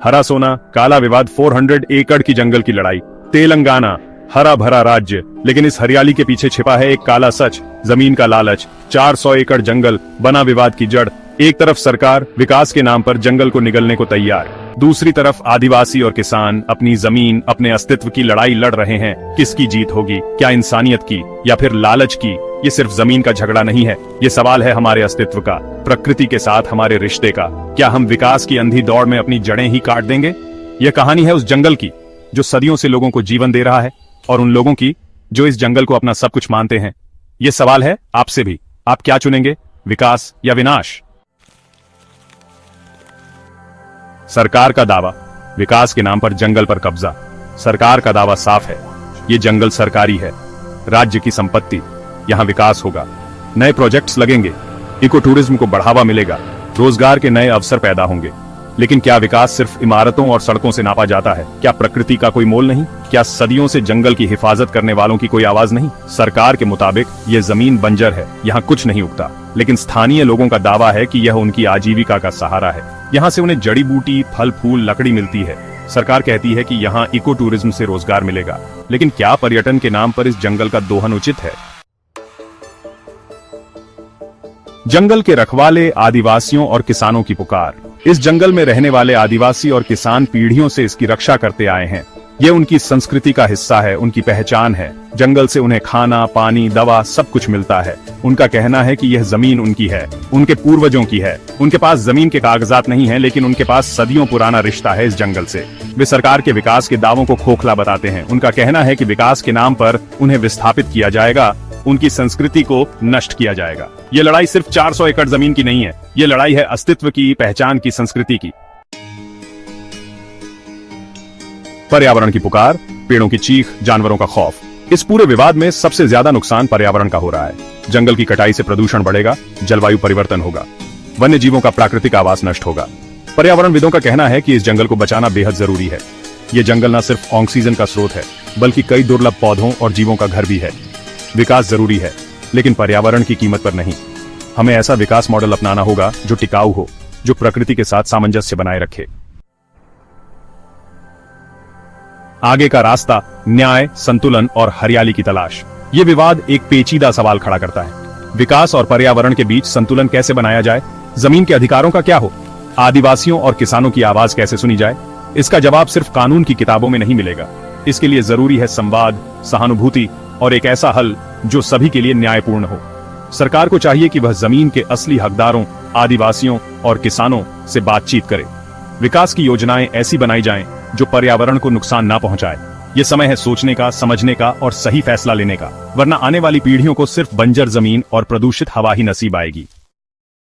हरा सोना, काला विवाद, 400 एकड़ की जंगल की लड़ाई। तेलंगाना, हरा भरा राज्य, लेकिन इस हरियाली के पीछे छिपा है एक काला सच, जमीन का लालच। 400 एकड़ जंगल बना विवाद की जड़। एक तरफ सरकार विकास के नाम पर जंगल को निगलने को तैयार, दूसरी तरफ आदिवासी और किसान अपनी जमीन, अपने अस्तित्व की लड़ाई लड़ रहे हैं। किसकी जीत होगी? क्या इंसानियत की या फिर लालच की? ये सिर्फ जमीन का झगड़ा नहीं है, ये सवाल है हमारे अस्तित्व का, प्रकृति के साथ हमारे रिश्ते का। क्या हम विकास की अंधी दौड़ में अपनी जड़ें ही काट देंगे? यह कहानी है उस जंगल की जो सदियों से लोगों को जीवन दे रहा है, और उन लोगों की जो इस जंगल को अपना सब कुछ मानते हैं। ये सवाल है आपसे भी, आप क्या चुनेंगे, विकास या विनाश? सरकार का दावा, विकास के नाम पर जंगल पर कब्जा। सरकार का दावा साफ है, ये जंगल सरकारी है, राज्य की संपत्ति, यहां विकास होगा, नए प्रोजेक्ट्स लगेंगे, इको टूरिज्म को बढ़ावा मिलेगा, रोजगार के नए अवसर पैदा होंगे। लेकिन क्या विकास सिर्फ इमारतों और सड़कों से नापा जाता है? क्या प्रकृति का कोई मोल नहीं? क्या सदियों से जंगल की हिफाजत करने वालों की कोई आवाज नहीं? सरकार के मुताबिक ये जमीन बंजर है, यहाँ कुछ नहीं उगता, लेकिन स्थानीय लोगों का दावा है कि यह उनकी आजीविका का सहारा है। यहाँ से उन्हें जड़ी बूटी, फल फूल, लकड़ी मिलती है। सरकार कहती है कि यहाँ इको टूरिज्म से रोजगार मिलेगा, लेकिन क्या पर्यटन के नाम पर इस जंगल का दोहन उचित है? जंगल के रखवाले, आदिवासियों और किसानों की पुकार। इस जंगल में रहने वाले आदिवासी और किसान पीढ़ियों से इसकी रक्षा करते आए हैं। ये उनकी संस्कृति का हिस्सा है, उनकी पहचान है। जंगल से उन्हें खाना, पानी, दवा सब कुछ मिलता है। उनका कहना है कि यह जमीन उनकी है, उनके पूर्वजों की है। उनके पास जमीन के कागजात नहीं है, लेकिन उनके पास सदियों पुराना रिश्ता है इस जंगल से। वे सरकार के विकास के दावों को खोखला बताते हैं। उनका कहना है कि विकास के नाम पर उन्हें विस्थापित किया जाएगा, उनकी संस्कृति को नष्ट किया जाएगा। ये लड़ाई सिर्फ 400 एकड़ जमीन की नहीं है, ये लड़ाई है अस्तित्व की, पहचान की, संस्कृति की। पर्यावरण की पुकार, पेड़ों की चीख, जानवरों का खौफ। इस पूरे विवाद में सबसे ज्यादा नुकसान पर्यावरण का हो रहा है। जंगल की कटाई से प्रदूषण बढ़ेगा, जलवायु परिवर्तन होगा, वन्य जीवों का प्राकृतिक आवास नष्ट होगा। पर्यावरणविदों का कहना है कि इस जंगल को बचाना बेहद जरूरी है। ये जंगल न सिर्फ ऑक्सीजन का स्रोत है, बल्कि कई दुर्लभ पौधों और जीवों का घर भी है। विकास जरूरी है, लेकिन पर्यावरण की कीमत पर नहीं। हमें ऐसा विकास मॉडल अपनाना होगा जो टिकाऊ हो, जो प्रकृति के साथ सामंजस्य बनाए रखे। आगे का रास्ता, न्याय, संतुलन और हरियाली की तलाश। ये विवाद एक पेचीदा सवाल खड़ा करता है। विकास और पर्यावरण के बीच संतुलन कैसे बनाया जाए? जमीन के अधिकारों का क्या हो? आदिवासियों और किसानों की आवाज कैसे सुनी जाए? इसका जवाब सिर्फ कानून की किताबों में नहीं मिलेगा। इसके लिए जरूरी है संवाद, सहानुभूति और एक ऐसा हल जो सभी के लिए न्यायपूर्ण हो। सरकार को चाहिए कि वह जमीन के असली हकदारों, आदिवासियों और किसानों से बातचीत करे। विकास की योजनाएं ऐसी बनाई जाएं जो पर्यावरण को नुकसान ना पहुंचाए। ये समय है सोचने का, समझने का और सही फैसला लेने का, वरना आने वाली पीढ़ियों को सिर्फ बंजर जमीन और प्रदूषित हवा ही नसीब आएगी।